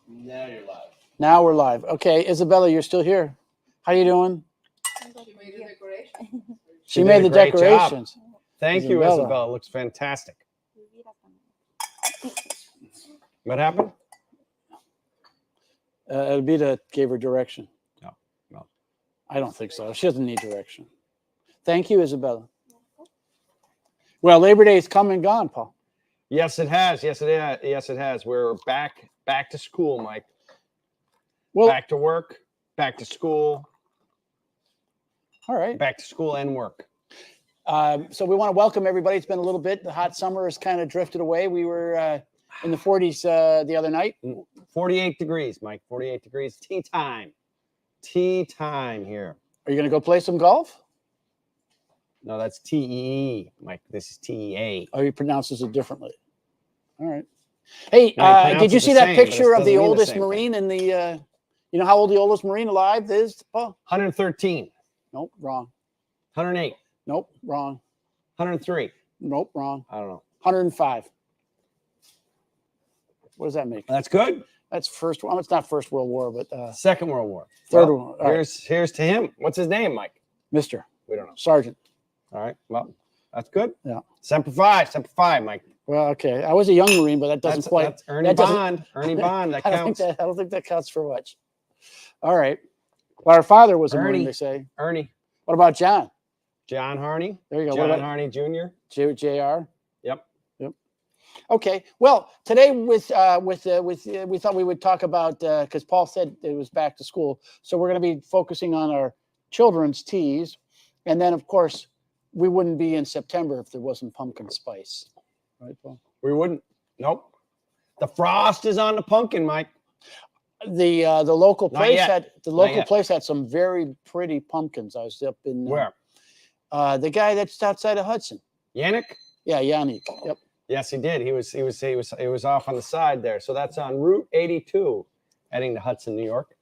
Now you're live. Now we're live. Okay, Isabella, you're still here. How you doing? She made the decorations. Thank you, Isabella. Isabella. Looks fantastic. What happened? Elvira gave her direction. No. I don't think so. She doesn't need direction. Thank you, Isabella. Well, Labor Day is come and gone, Paul. Yes, it has. Yes, it has. We're back to school, Mike. Well, Back to work, back to school, all right. back to school and work. So we want to welcome everybody. It's been a little bit. The hot summer has kind of drifted away. We were in the 40s the other night. 48 degrees, Mike. 48 degrees. Tea time. Tea time here. Are you going to go play some golf? No, that's TEE, Mike. This is TEA. Oh, he pronounces it differently. All right. Hey, No, he pronounces did you it see the that same, but it picture of doesn't the mean the oldest same Marine in the, you know how old the oldest Marine alive is, Paul? 113, Nope, wrong. 108, Nope, wrong. 103. Nope, wrong. I don't know. 105. What does that make? That's good. That's first. Well, it's not First World War, but Second World War. Third Well, one. All right. Here's to him. What's his name, Mike? Mister We don't know. Sergeant. All right. Well, that's good. Yeah. Semper Fi, Mike. Well, okay. I was a young Marine, but that doesn't That's, quite. that's Ernie that doesn't- Bond. Ernie Bond. That I counts. don't think that counts for much. All right. Well, our father was a Ernie. Marine, they say. Ernie. What about John? John Harney. There you go. John What about Harney Jr. JR? Yep. Okay. Well, today we thought we would talk about because Paul said it was back to school, so we're going to be focusing on our children's teas, and then of course we wouldn't be in September if there wasn't pumpkin spice, right, Paul? We wouldn't. Nope. The frost is on the pumpkin, Mike. The local Not place yet. had some very pretty pumpkins. I was up in Where? The guy that's outside of Hudson. Yannick? Yeah, Yannick. Yep. Yes, he did. He was off on the side there. So that's on Route 82, heading to Hudson, New York.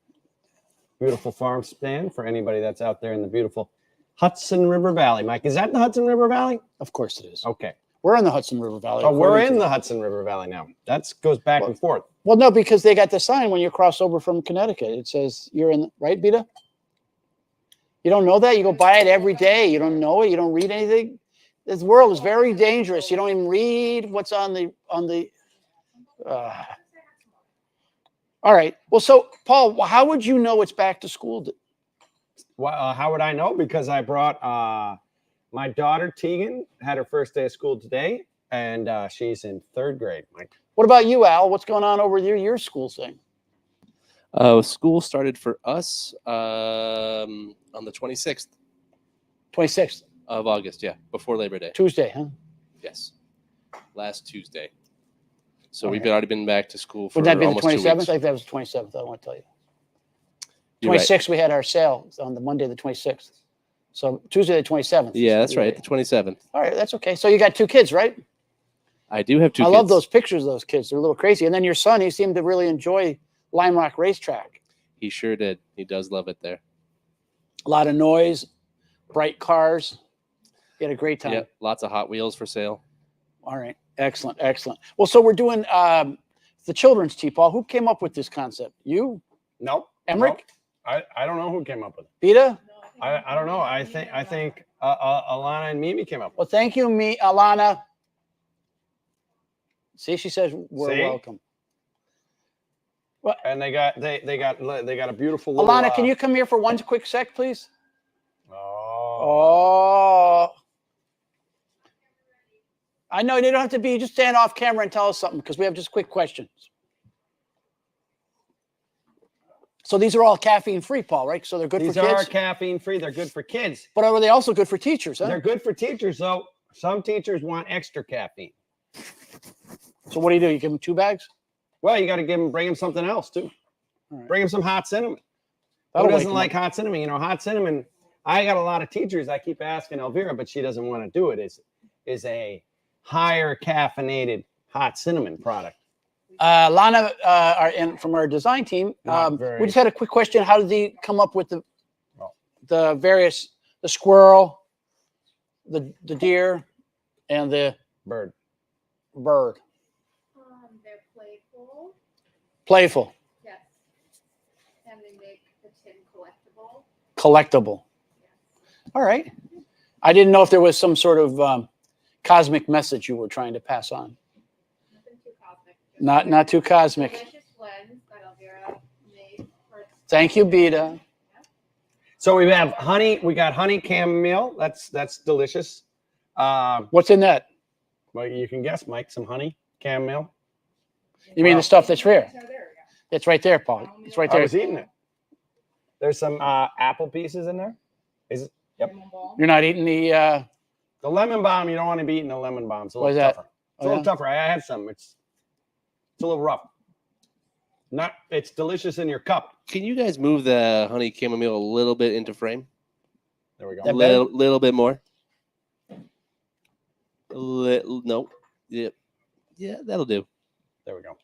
Beautiful farm stand for anybody that's out there in the beautiful Hudson River Valley. Mike, is that the Hudson River Valley? Of course it is. Okay. We're in the Hudson River Valley. Oh, we're according to in the Hudson River Valley now. That goes back and forth. Well, no, because they got the sign when you cross over from Connecticut. It says you're in, right, Beta? You don't know that? You go by it every day. You don't know it. You don't read anything. This world is very dangerous. You don't even read what's on the. All right. Well, so Paul, how would you know it's back to school? Well, how would I know? Because I brought my daughter Tegan had her first day of school today, and she's in 3rd grade. Mike. What about you, Al? What's going on over your school thing? School started for us on the 26th 26th, of August. Yeah, before Labor Day. Tuesday, huh? Yes, last Tuesday. So we've already been back to school for Would that be the almost 2 weeks. 27th? I think that was the 27th. I want to tell you. You're right. 26th, we had our sale on the Monday, the 26th. So Tuesday, the 27th. Yeah, that's right. The 27th. All right, that's okay. So you got 2 kids, right? I do have 2 I kids. love those pictures of those kids. They're a little crazy. And then your son, he seemed to really enjoy Lime Rock Racetrack. He sure did. He does love it there. A lot of noise, bright cars. He had a great time. Yep, lots of Hot Wheels for sale. All right, excellent, excellent. Well, so we're doing the children's tea, Paul. Who came up with this concept? You? Nope. Emmerich? Nope. I don't know who came up with it. Beta? I don't know. I think Alana and Mimi came up with Well, thank you, Alana. See, she says we're See? welcome. it. And they got a beautiful little, Alana, can you come here for 1 quick sec, please? Oh. Oh. I know you don't have to be, just stand off camera and tell us something because we have just quick questions. So these are all caffeine free, Paul, right? So they're good These for kids. are caffeine free. They're good for kids. But are they also good for teachers? Huh? They're good for teachers, though. Some teachers want extra caffeine. So what do? You give them 2 bags? Well, you got to bring them something else too. Right. Bring them some hot cinnamon. That'll Who wake doesn't 'em like up. hot cinnamon? You know, hot cinnamon. I got a lot of teachers. I keep asking Elvira, but she doesn't want to do it. Is a higher caffeinated hot cinnamon product. Lana, from our design team, we just had a quick question. How did they come up with the various, the squirrel, the deer, and the Bird. bird? They're playful. Playful. collectible. All right. I didn't know if there was some sort of cosmic message you were trying to pass on. Nothing too cosmic. Not too cosmic. Delicious blends that Elvira made for Thank you, Beta. So we have honey. We got honey chamomile. That's delicious. What's in that? Well, you can guess, Mike. Some honey chamomile. You mean Wow. the stuff that's rare? So there we go. It's right there, Paul. It's right I there. was eating it. There's some apple pieces in there. Is it? Yep. Lemon balm. You're not eating the. The lemon balm. You don't want to be eating the lemon balm. It's a Why little is that? tougher. It's Oh, a little yeah? tougher. I had some. It's a little rough. It's delicious in your cup. Can you guys move the honey chamomile a little bit into frame? There we go. That Little bit more. No. Yep. Yeah, that'll do. There we go.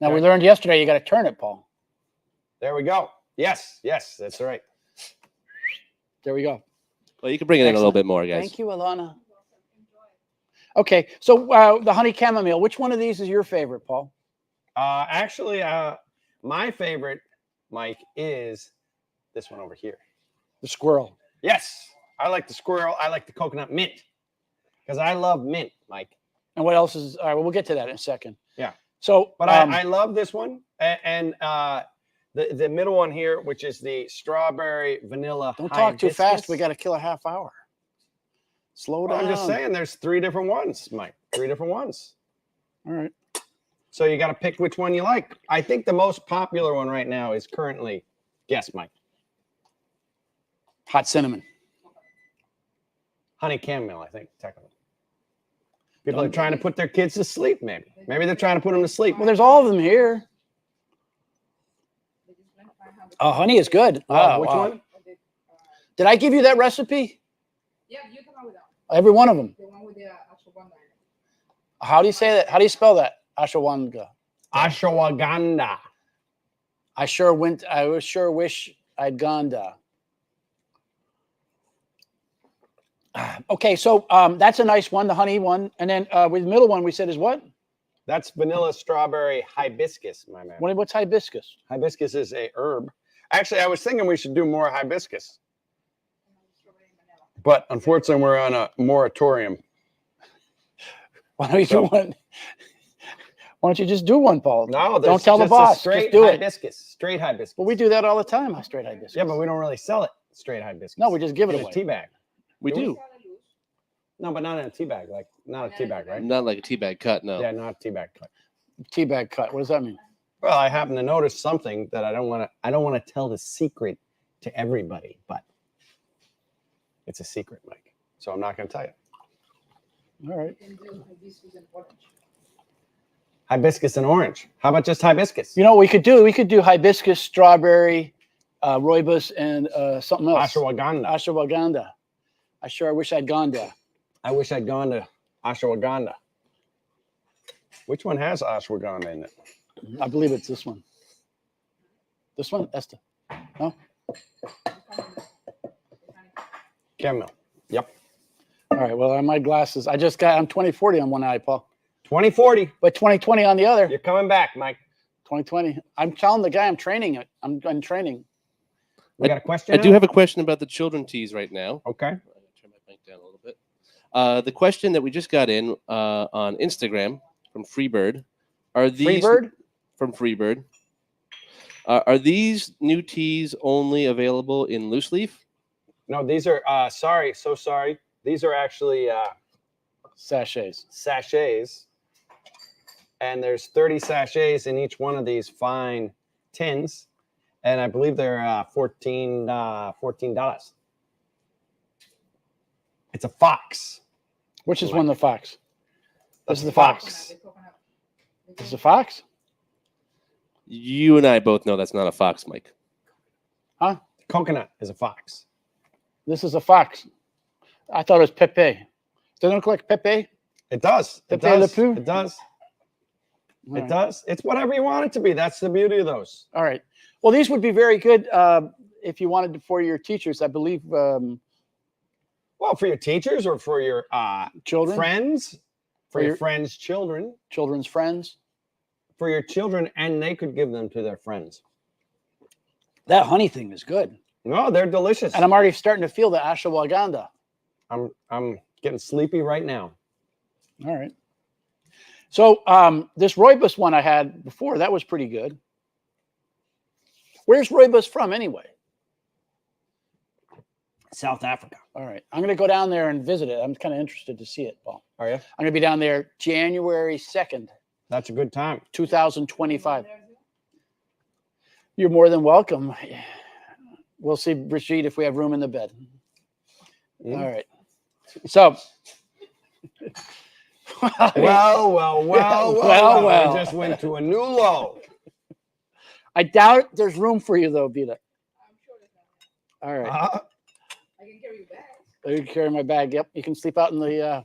Now we learned yesterday you got to turn it, Paul. There we go. Yes, that's right. There we go. Well, you can bring it in a little Excellent. bit more, guys. Thank you, Alana. Okay, so the honey chamomile. Which one of these is your favorite, Paul? Actually, my favorite, Mike, is this one over here. The squirrel. Yes, I like the squirrel. I like the coconut mint because I love mint, Mike. And what else is? All right, well, we'll get to that in a second. Yeah. So, But I love this one and the middle one here, which is the strawberry vanilla. don't talk too fast. hibiscus. We got to kill a half hour. Slow Well, down. I'm just saying, there's 3 different ones, Mike. 3 different ones. All right. So you got to pick which one you like. I think the most popular one right now is currently, guess, Mike, Hot cinnamon. honey chamomile. I think technically. People are trying to put their kids to sleep. Maybe they're trying to put them to sleep. Well, there's all of them here. They just went by how the- Oh, honey is good. Oh, Which wow. one? I did, Did I give you that recipe? Yeah, you come out with that one. Every one of them. The one with the ashwagandha. How do you say that? How do you spell that? Ashwagandha. Ashwagandha. I sure wish I'd gone to. Okay, so that's a nice one, the honey one, and then with the middle one we said is what? That's vanilla strawberry hibiscus, my man. What's hibiscus? Hibiscus is a herb. Actually, I was thinking we should do more hibiscus, Strawberry and vanilla. but unfortunately, we're on a moratorium. Why don't you do one? Why don't you just do one, Paul? No, Don't tell the just a boss. Straight Just do it. hibiscus. Straight hibiscus. Well, we do that all the time. Straight hibiscus. Yeah, but we don't really sell it straight hibiscus. No, we just give it in a away. tea bag. We Do we? do. Sell it loose. No, but not in a tea bag. Like not a tea bag, right? Not like a tea bag cut, no. Yeah, not a tea bag cut. Tea bag cut. What does that mean? Well, I happen to notice something that I don't want to tell the secret to everybody, but it's a secret, Mike. So I'm not going to tell you. All right. You can do hibiscus and orange. Hibiscus and orange. How about just hibiscus? You know what we could do? We could do hibiscus, strawberry, rooibos, and something else. Ashwagandha. Ashwagandha. I sure wish I'd gone there. I wish I'd gone to ashwagandha. Which one has ashwagandha in it? I believe it's this one. This one, Esther. No? Chamomile. Yep. All right. Well, on my glasses, I'm 20/40 on one eye, Paul, 2040. but 20/20 on the other. You're coming back, Mike. 20/20. I'm telling the guy I'm training it. I'm training. We got a question? I do now? have a question about the children teas right now. Okay. I'm gonna turn my mic down a little bit. The question that we just got in on Instagram from Freebird are these Freebird? from Freebird. Are these new teas only available in loose leaf? No, these are so sorry. These are actually Sachets. sachets. And there's 30 sachets in each one of these fine tins. And I believe they're $14. It's a Fox. Which is Like- one of the Fox? That's is the Fox. Fox. The coconut. This is a Fox? You and I both know that's not a Fox, Mike. Coconut is a Fox. This is a Fox. I thought it was Pepe. Doesn't it look like Pepe? It does. It Pepe Le does. Pew? It does. All It right. does. It's whatever you want it to be. That's the beauty of those. All right. Well, these would be very good if you wanted to, for your teachers, I believe, Well, for your teachers or for your children, friends, for For your your- friends' children, children's friends. for your children, and they could give them to their friends. That honey thing is good. No, they're delicious. And I'm already starting to feel the ashwagandha. I'm getting sleepy right now. All right. So this rooibos one I had before, that was pretty good. Where's rooibos from anyway? South Africa. All right. I'm going to go down there and visit it. I'm kind of interested to see it, Paul. Are you? I'm going to be down there January 2nd, That's a good time. 2025. You're more than welcome. We'll see, Brigitte, if we have room in the bed. Mm. All right. So, well. I just went to a new low. I doubt there's room for you, though, Vita. I'm sure there's not. All right. I can carry you back. You can carry my bag. Yep. You can sleep out in the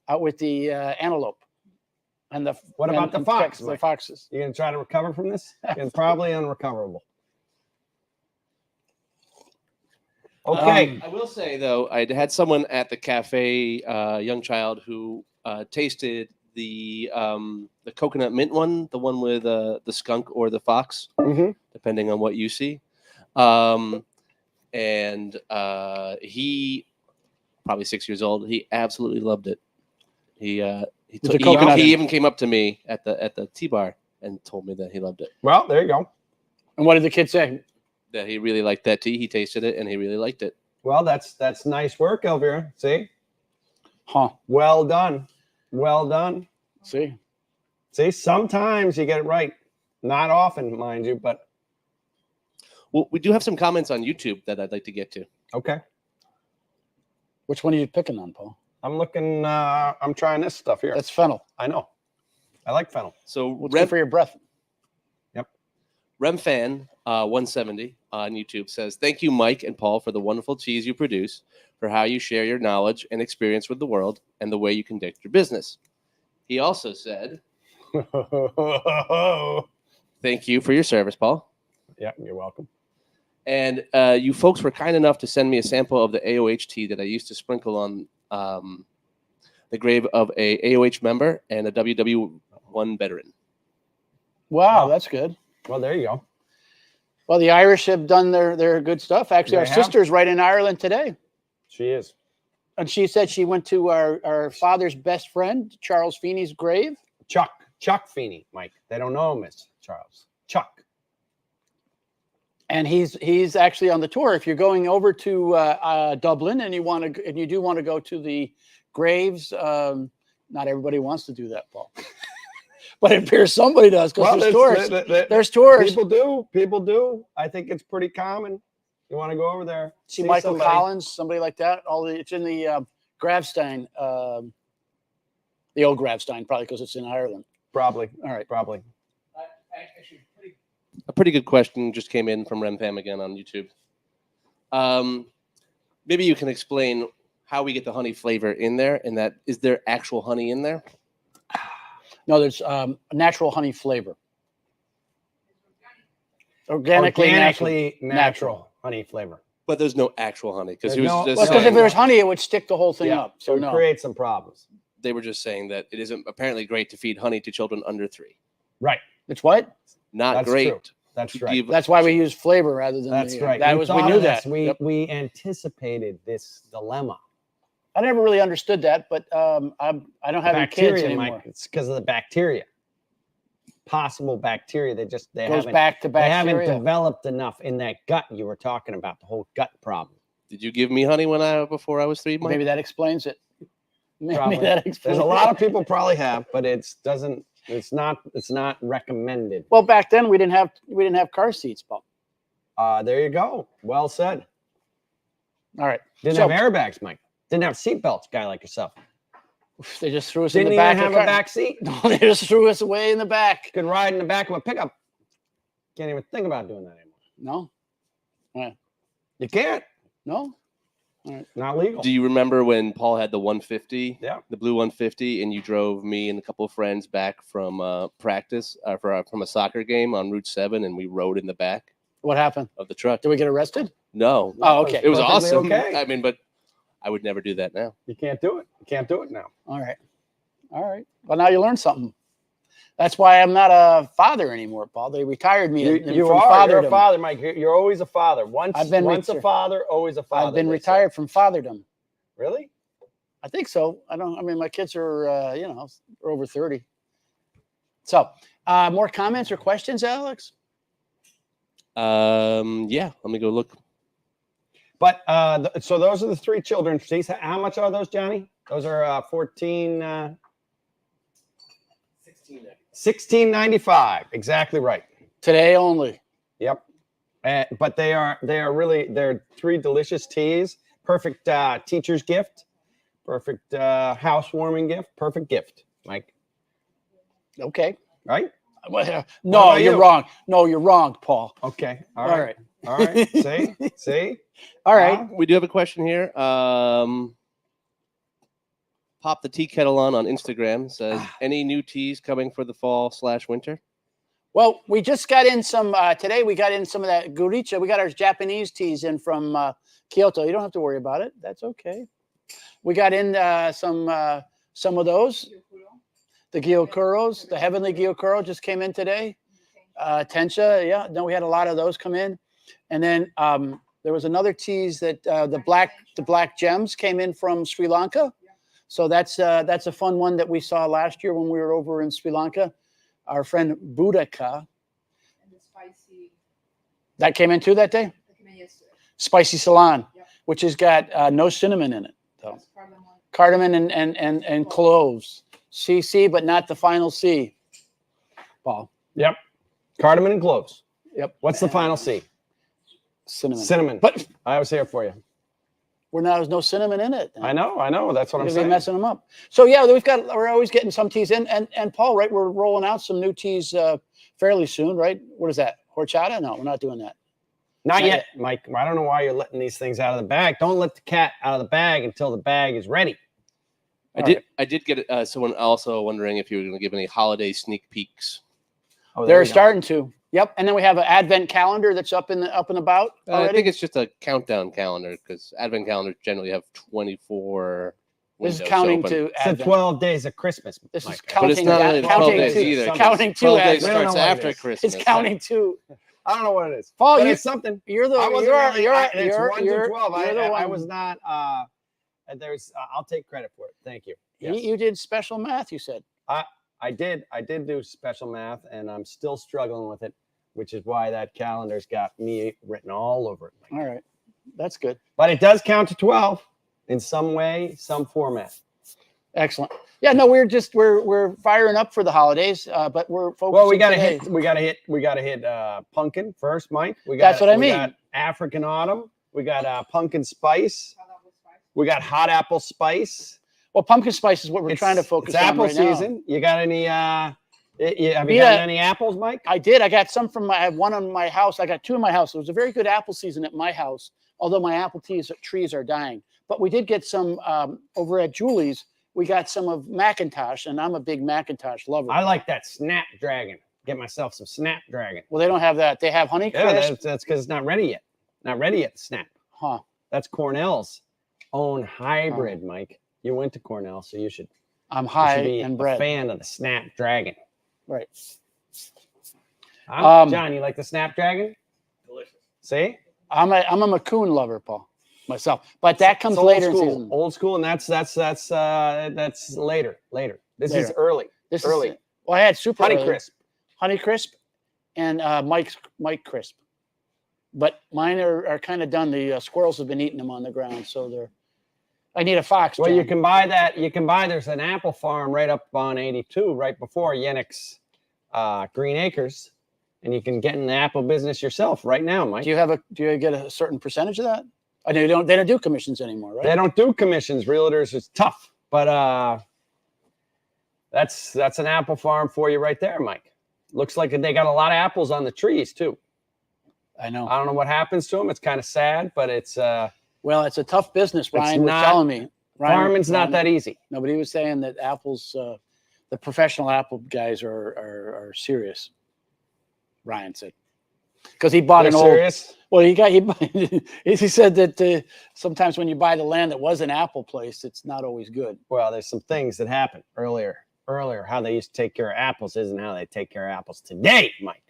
out with the antelope and the. What about the fox, The Mike? foxes. You gonna try to recover from this? It's probably unrecoverable. Okay. I will say though, I had someone at the cafe, young child, who tasted the coconut mint one, the one with the skunk or the fox, Mhm. depending on what you see. And he, probably 6 years old, he absolutely loved it. He It's a coconut. he even came up to me at the tea bar and told me that he loved it. Well, there you go. And what did the kid say? That he really liked that tea. He tasted it and he really liked it. Well, that's nice work, Elvira. See? Huh. Well done. Well done. See? See, sometimes you get it right. Not often, mind you, but Well, we do have some comments on YouTube that I'd like to get to. okay. Which one are you picking on, Paul? I'm looking, I'm trying this stuff here. That's fennel. I know. I like fennel. So What's good for your breath? Remfan 170 on YouTube says, "Thank you, Mike and Paul, for the wonderful cheese you produce, for how you share your knowledge and experience with the world, and the way you conduct your business." He also said, "Thank you for your service, Paul. Yeah, you're welcome. And you folks were kind enough to send me a sample of the AOH tea that I used to sprinkle on the grave of a AOH member and a WW1 veteran." Wow, that's good. Well, there you go. Well, the Irish have done their good stuff. Actually, They our have. sister's right in Ireland today. She is. And she said she went to our father's best friend, Charles Feeney's grave. Chuck Feeney, Mike. They don't know him as Charles. Chuck. And he's actually on the tour. If you're going over to Dublin and you do want to go to the graves, not everybody wants to do that, Paul. But it appears somebody does because there's tours. There's tours. People do. I think it's pretty common. You want to go over there, See Michael somebody. Collins, somebody like that. It's in the Gravstein, the old Gravstein, probably because it's in Ireland. Probably. All right. Probably. A pretty good question just came in from Remfam again on YouTube. Maybe you can explain how we get the honey flavor in there, and that is there actual honey in there? No, there's natural honey flavor. Organically natural honey flavor. But there's no actual honey because There's no- just Well, because saying, if there's honey, it would stick the whole thing Yeah, up. So So it would no. create some problems. they were just saying that it isn't apparently great to feed honey to children under 3. Right. It's what? Not That's great. true. That's to right. give- That's why we use flavor rather than. That's the, right. That We was we thought knew of that. this. Yep. We anticipated this dilemma. I never really understood that, but I don't have any kids Bacteria, anymore. Mike. It's because of the bacteria. Possible bacteria. They Goes haven't back to they haven't bacteria. developed enough in that gut you were talking about, the whole gut problem. Did you give me honey before I was 3, Mike? Maybe that explains it. Maybe Probably. that explains There's a lot of it. people probably have, but it's not recommended. Well, back then we didn't have car seats, Paul. There you go. Well said. All right. Didn't So- have airbags, Mike. Didn't have seatbelts, guy like yourself. They just threw us Didn't in the even back have of the a car. back seat. No, they just threw us away in the back. Could ride in the back of a pickup. Can't even think about doing that anymore. No, You can't. no. Not legal. Do you remember when Paul had the 150, Yeah. the blue 150, and you drove me and a couple of friends back from practice from a soccer game on Route 7, and we rode in the back What happened? of the truck? Did we get arrested? No, Oh, okay. it was Perfectly awesome. okay. I mean, but I would never do that now. You can't do it. You can't do it now. All right. All right. Well, now you learned something. That's why I'm not a father anymore, Paul. They retired me You from are. You're a fatherdom. father, Mike. You're always a father. Once I've been once a reti- father, always a father. I've been they say. retired from fatherdom. Really? I think so. I mean, my kids are, are over 30. So, more comments or questions, Alex? Yeah, let me go look. But so those are the 3 children's teas. How much are those, Johnny? Those are 14. 16.95. Exactly right. Today only. Yep. But they're 3 delicious teas. Perfect teacher's gift. Perfect housewarming gift. Perfect gift, Mike. Okay. Right? Well, no, about you're you? wrong. No, you're wrong, Paul. Okay. All right. All right. See? All right. We do have a question here. Pop the Tea Kettle on Instagram says, any new teas coming for the fall/winter? Well, we just got in some today. We got in some of that guricha. We got our Japanese teas in from Kyoto. You don't have to worry about it. That's okay. We got in some of those. The Gyokuros, the Heavenly Gyokuro just came in today. Tensha, yeah. No, we had a lot of those come in, and then there was another teas that the black gems came in from Sri Lanka. So that's a fun one that we saw last year when we were over in Sri Lanka. Our friend Boudica. And the spicy. That came in too that day? That came in yesterday. Spicy Ceylon, Yep. which has got no cinnamon in it. So That's cardamom. cardamom and cloves. CC, but not the final C. Paul. Yep. Cardamom and cloves. Yep. What's the final C? Cinnamon. Cinnamon. But I was here for you. there's no cinnamon in it. I know. That's what I'm You're saying. messing them up. So yeah, we're always getting some teas in, and Paul, right? We're rolling out some new teas fairly soon, right? What is that? Horchata? No, we're not doing that. Not Not yet, yet. Mike. I don't know why you're letting these things out of the bag. Don't let the cat out of the bag until the bag is ready. I did get someone also wondering if you were going to give any holiday sneak peeks. Oh, there They're we go. starting to. Yep. And then we have an advent calendar that's up and about I already. think it's just a countdown calendar because advent calendars generally have 24 This is windows counting open. to It's the advent. 12 days of Christmas. This is Mike. But counting. it's not really the 12 counting days to, either. counting to 12 days advent. We don't starts know what it after is. Christmas. It's counting to. I don't know what it is. Paul, But you- it's something. You're the. I wasn't You're, really, you're, it's you're, 1 you're, to 12. you're the I one. was not. I'll take credit for it. Thank you. Yes. You did special math. You said. I did do special math, and I'm still struggling with it, which is why that calendar's got me written all over it. Mike. All right. That's good. But it does count to 12 in some way, some format. Excellent. Yeah. No, we're firing up for the holidays, but we're focusing. Well, we gotta today. hit pumpkin first, Mike. That's what I mean. We got African autumn. We got pumpkin spice. Pineapple spice. We got hot apple spice. Well, pumpkin spice is what we're trying to focus it's on apple right now. season. You got any? Have you Yeah. gotten any apples, Mike? I did. I got some from I have one on my house. I got 2 in my house. It was a very good apple season at my house, although my apple trees are dying. But we did get some over at Julie's. We got some of Macintosh, and I'm a big Macintosh lover. I like that Snapdragon. Get myself some Snapdragon. Well, they don't have that. They have Honeycrisp. Yeah, that's because it's not ready yet. Not ready yet. Snap. Huh. That's Cornell's own hybrid, Mike. You went to Cornell, so you should. I'm You high should be and a bred. fan of the Snapdragon. Right. Huh? John, you like the Snapdragon? Delicious. See? I'm a McCoon lover, Paul, myself. But that comes It's later in old school. season. Old school, and that's later. This is Later. early. This early. is well, I had super early. Honeycrisp. Honeycrisp, and Mike Crisp. But mine are kind of done. The squirrels have been eating them on the ground, so they're. I need a fox. Well, John. you can buy that. You can buy. There's an apple farm right up on 82, right before Yenix Green Acres, and you can get in the apple business yourself right now, Mike. Do you get a certain percentage of that? I know they don't do commissions anymore, right? They don't do commissions. Realtors is tough, but that's an apple farm for you right there, Mike. Looks like they got a lot of apples on the trees too. I know. I don't know what happens to them. It's kind of sad, but it's Well, it's a tough business. Ryan was not- telling me. farming's not that easy. Nobody was saying that apples, the professional apple guys are serious. Ryan said, because he bought They're an old. serious. Well, he said that sometimes when you buy the land that was an apple place, it's not always good. Well, there's some things that happened earlier earlier, how they used to take care of apples isn't how they take care of apples today, Mike.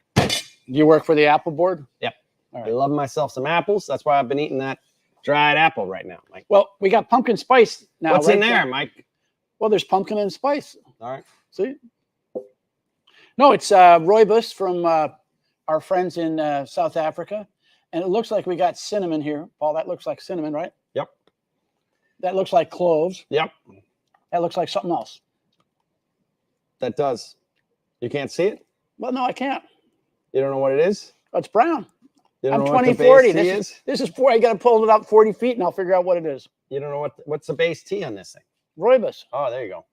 You work for the Apple board? I love myself some apples. That's why I've been eating that dried apple right now, Mike. Well, we got pumpkin spice now. What's right in there, Mike? Well, there's pumpkin and spice. All right. See? No, it's rooibos from our friends in South Africa. And it looks like we got cinnamon here. Paul, that looks like cinnamon, right? Yep. That looks like cloves. Yep. That looks like something else. That does. You can't see it? Well, no, I can't. You don't know what it is? Oh, it's brown. You don't I'm know what the 2040. base tea This is I got to pull it up 40 feet and I'll figure out what it is. You don't know what's the base tea on this thing? Rooibos. Oh, there you go.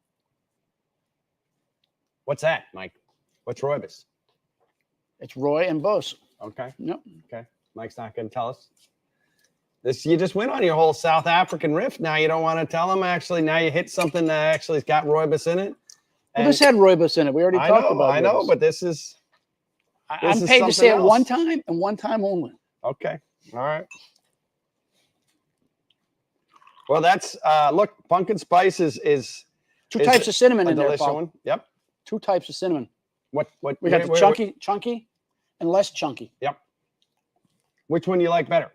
What's that, Mike? What's rooibos? It's Roy and Bose. Okay. Yep. Okay. Mike's not going to tell us. This you just went on your whole South African riff. Now you don't want to tell them. Actually, now you hit something that actually's got rooibos in it. Well, this had rooibos in it. We already I talked know, about I know, rooibos. but this is I'm is paid to say it something one else. time and one time only. okay. All right. Well, that's look, pumpkin spice is Two Is types of cinnamon a in there, delicious Paul. one. Yep. Two types of cinnamon. What We got the chunky, and less chunky. which one do you like better?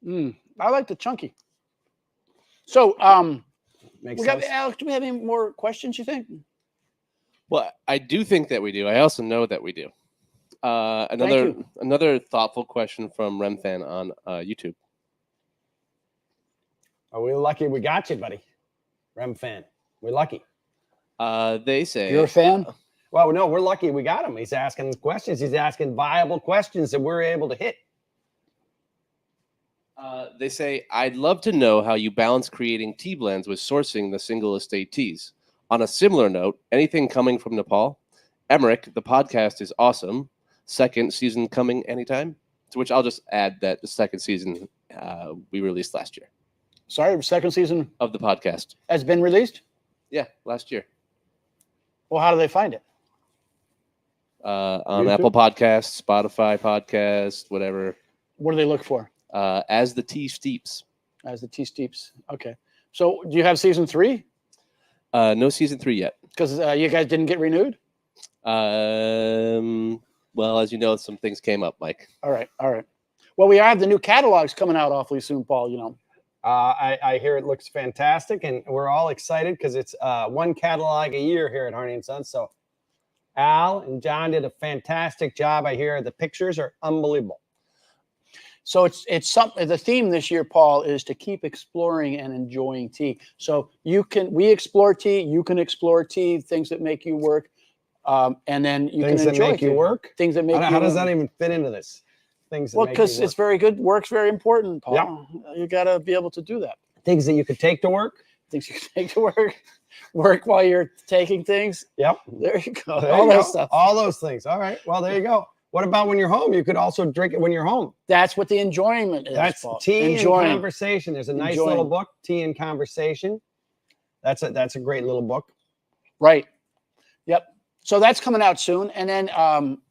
I like the chunky. So, Makes we got sense. Alex. Do we have any more questions? You think? Well, I do think that we do. I also know that we do. Another thoughtful question from Remfan on YouTube. Are we lucky we got you, buddy? Rem fan. We're lucky. They say You're a fan? Well, no, we're lucky we got him. He's asking questions. He's asking viable questions that we're able to hit. They say, I'd love to know how you balance creating tea blends with sourcing the single estate teas. On a similar note, anything coming from Nepal? Emmerich, the podcast is awesome. Second season coming anytime? To which I'll just add that the second season we released last year Sorry, second season of the podcast. has been released. Yeah, last year. Well, how do they find it? On YouTube? Apple Podcasts, Spotify Podcast, whatever. What do they look for? As the tea steeps. As the tea steeps. Okay. So, do you have season 3? No season 3 yet. Because you guys didn't get renewed. Well, as you know, some things came up, Mike. All right. All right. Well, we have the new catalogs coming out awfully soon, Paul. You know. I hear it looks fantastic, and we're all excited because it's one catalog a year here at Harney and Sons. So Al and John did a fantastic job. I hear the pictures are unbelievable. So it's something. The theme this year, Paul, is to keep exploring and enjoying tea. So we explore tea. You can explore tea. Things that make you work, and then you Things can that enjoy make you tea. work. Things that make you. How does that even fit into this? Things that Well, make you because work. it's very good. Work's very important, Paul. You got to be able to do that. Things that you could take to work. Things you can take to work. Work while you're taking things. Yep. There you go. There All you that go. stuff. All those things. All right. Well, there you go. What about when you're home? You could also drink it when you're home. That's what the enjoyment is. That's Paul. tea Enjoying. and conversation. There's a nice Enjoying. little book, Tea and Conversation. That's a great little book. Right. Yep. So that's coming out soon, and then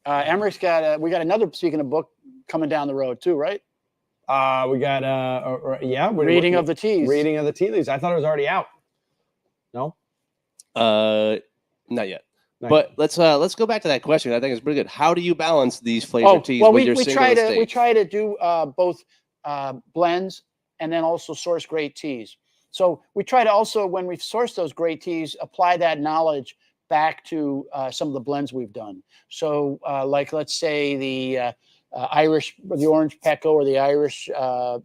Emmerich's got we got another. Speaking of book, coming down the road too, right? We got Reading of the teas. Reading of the tea leaves. I thought it was already out. No, Not yet. Not But let's go back to that question. I think it's pretty good. How do you balance these flavor teas well, with we your single estate? try to do both blends and then also source great teas. So we try to also, when we source those great teas, apply that knowledge back to some of the blends we've done. So like, let's say the the orange Pecco or the Irish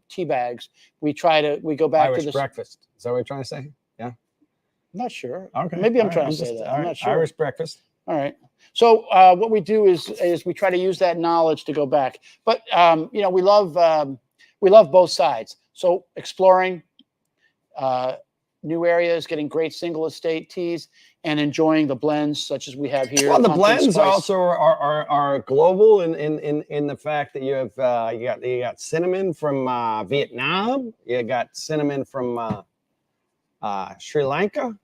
tea bags, we go back Irish to this. breakfast. Is that what you're trying to say? I'm not sure. Okay. Maybe I'm All right. trying to say that. I'm not sure. Irish breakfast. All right. So what we do is we try to use that knowledge to go back. But we love both sides. So exploring new areas, getting great single estate teas, and enjoying the blends such as we have here. Well, the Pumpkin blends spice. also are global in the fact that you have you got cinnamon from Vietnam. You got cinnamon from Sri Lanka,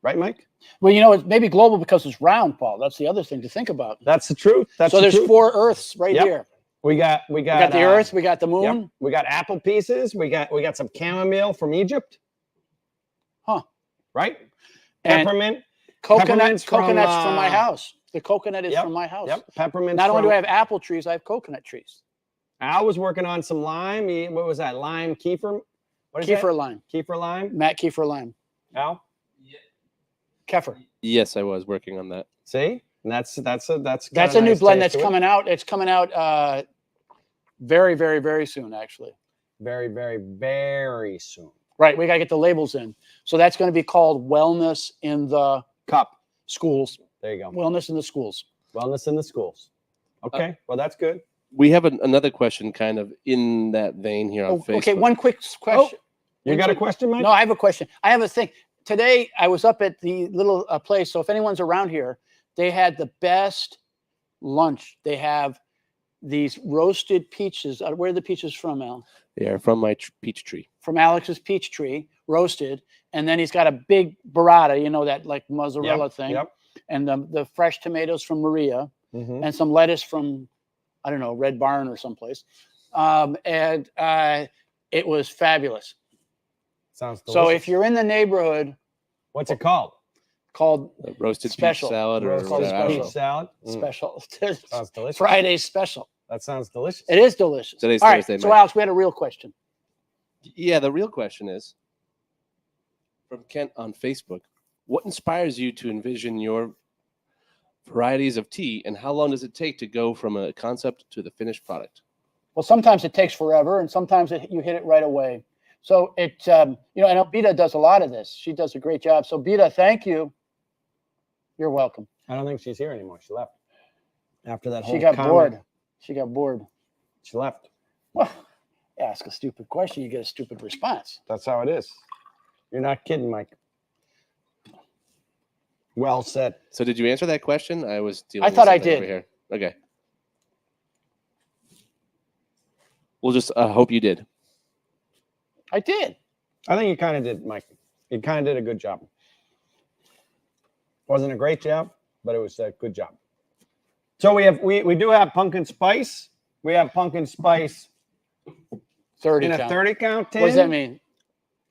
right, Mike? Well, it's maybe global because it's round, Paul. That's the other thing to think about. That's the truth. So there's 4 Earths right Yep. here. We got We got the Earth. We got the Moon. Yep. We got apple pieces. We got some chamomile from Egypt. Huh. Right? And- Peppermint. Peppermints Coconuts from, from my house. The coconut is yep, from my house. Yep, peppermints. Not only do from- I have apple trees, I have coconut trees. Al was working on some lime. What was that? Lime kefir? What is Kefir lime. that? Kefir lime? Matt Kefir lime. Al? Kefir. Yes, I was working on that. See? And that's That's got a new nice blend taste that's to it. coming out. It's coming out very, very, very soon, actually. Very, very, very soon. Right. We got to get the labels in. So that's going to be called Wellness in the Cup. Schools. There you go. Wellness in the Schools. Wellness in the schools. Okay. Well, that's good. We have another question kind of in that vein here on Facebook. Okay, one quick question. You got a question, Mike? No, I have a question. I have a thing. Today, I was up at the little place. So if anyone's around here, they had the best lunch. They have these roasted peaches. Where are the peaches from, Al? Yeah, from my peach tree. From Alex's peach tree, roasted. And then he's got a big burrata, you know, that like mozzarella thing. Yep. And the fresh tomatoes from Maria Mhm. and some lettuce from, I don't know, Red Barn or someplace. And it was fabulous. Sounds delicious. So if you're in the neighborhood, What's it called? called Roasted Special. peach salad or Roasted called I don't peach know. special. salad. special, Sounds delicious. Friday special. That sounds delicious. It is delicious. Today's All right, Thursday, so Mike. Alex, we had a real question. Yeah, the real question is from Kent on Facebook. What inspires you to envision your varieties of tea, and how long does it take to go from a concept to the finished product? Well, sometimes it takes forever, and sometimes you hit it right away. So it, and Beta does a lot of this. She does a great job. So Beta, thank you. You're welcome. I don't think she's here anymore. She left. After that whole She got comment, bored. She got bored. She left. Well, ask a stupid question, you get a stupid response. That's how it is. You're not kidding, Mike. Well said. So did you answer that question? I was dealing I with thought I something over did. here. Okay. We'll just hope you did. I did. I think you kind of did, Mike. You kind of did a good job. Wasn't a great job, but it was a good job. So we do have pumpkin spice. We have pumpkin spice 30 in a count. 30 count tin. What does that mean?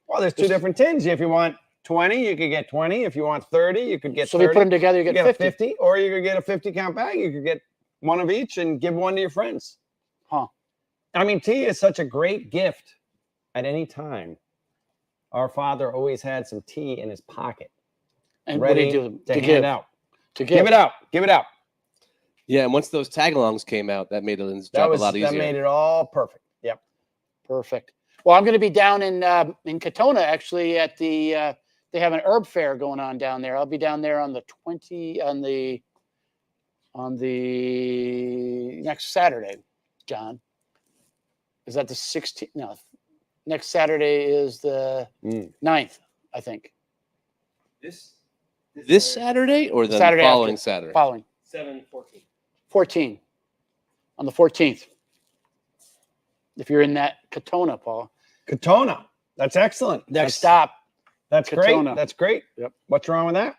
Well, there's two different tins. If you want 20, you could get 20. If you want 30, you could get So 30. if you put them together, you You get get 50. a 50, or you could get a 50 count bag. You could get one of each and give one to your friends. Huh. I mean, tea is such a great gift at any time. Our father always had some tea in his pocket, And what do ready you do? to hand give. out. To give. Give it out. Give it out. Yeah, and once those tag-alongs came out, that made it That job was a lot easier. that made it all perfect. Yep. Perfect. Well, I'm going to be down in Katona actually at the they have an herb fair going on down there. I'll be down there on the next Saturday, John. Is that the 16th? No. Next Saturday is the 9th, I think. This Saturday or the Saturday following after. Saturday? Following 14 on the 14th. If you're in that Katona, Paul. Katona. That's excellent. Next stop. That's Katona. great. That's great. Yep. What's wrong with that?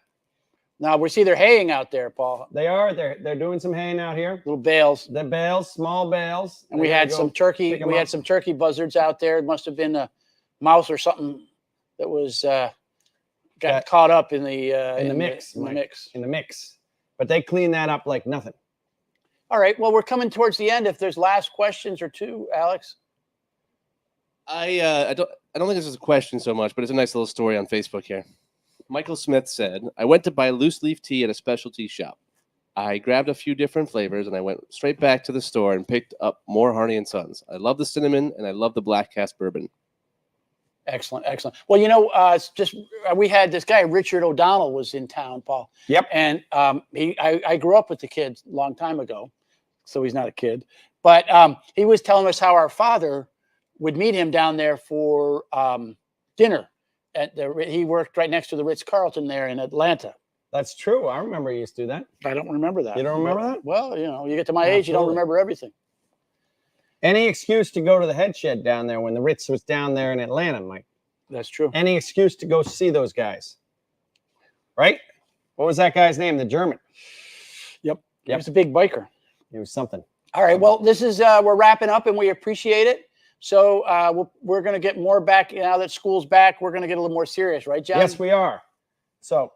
Now we see they're haying out there, Paul. They are. They're doing some haying out here. Little bales. The bales, small bales. And we They're had gonna some go turkey. pick 'em We had up. some turkey buzzards out there. It must have been a mouse or something that was got That- caught up in the mix, In the Mike. mix. in the mix, but they clean that up like nothing. All right. Well, we're coming towards the end. If there's last questions or two, Alex. I don't think this is a question so much, but it's a nice little story on Facebook here. Michael Smith said, I went to buy loose leaf tea at a specialty shop. I grabbed a few different flavors and I went straight back to the store and picked up more Harney and Sons. I love the cinnamon and I love the black cast bourbon. Excellent, excellent. Well, we had this guy Richard O'Donnell was in town, Paul. Yep. And I grew up with the kid a long time ago, so he's not a kid. But he was telling us how our father would meet him down there for dinner. He worked right next to the Ritz-Carlton there in Atlanta. That's true. I remember you used to do that. I don't remember that. You don't remember that? Well, you get to my age, you don't Absolutely. remember everything. Any excuse to go to the head shed down there when the Ritz was down there in Atlanta, Mike. That's true. Any excuse to go see those guys. Right? What was that guy's name? The German. He Yep. was a big biker. He was something. All right. Well, this is we're wrapping up, and we appreciate it. So we're going to get more back now that school's back. We're going to get a little more serious, right, John? Yes, we are. So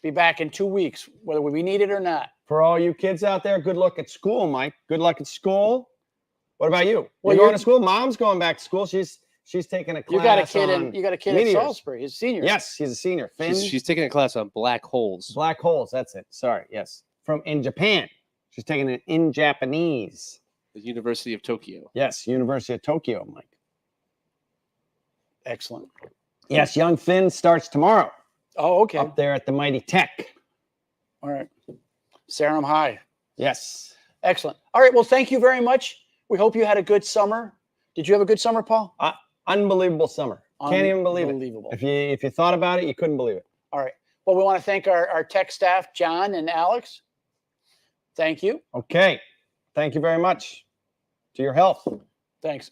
Be back in 2 weeks, whether we need it or not. For all you kids out there, good luck at school, Mike. Good luck at school. What about you? Well, you going you're- to school? Mom's going back to school. She's taking a class. You got a kid on you got a kid meteors. at Salisbury. He's a senior. Yes, he's a senior. Finn. She's taking a class on black holes. Black holes. That's it. Sorry. Yes. From in Japan. She's taking it in Japanese. The University of Tokyo. Yes, University of Tokyo, Mike. Excellent. Yes, young Finn starts tomorrow Oh, okay. up there at the Mighty Tech. All right. Sarum High. Yes. Excellent. All right. Well, thank you very much. We hope you had a good summer. Did you have a good summer, Paul? Unbelievable summer. Can't even believe it. Unbelievable. If you thought about it, you couldn't believe it. All right. Well, we want to thank our tech staff, John and Alex. Thank you. Okay. Thank you very much. To your health. Thanks.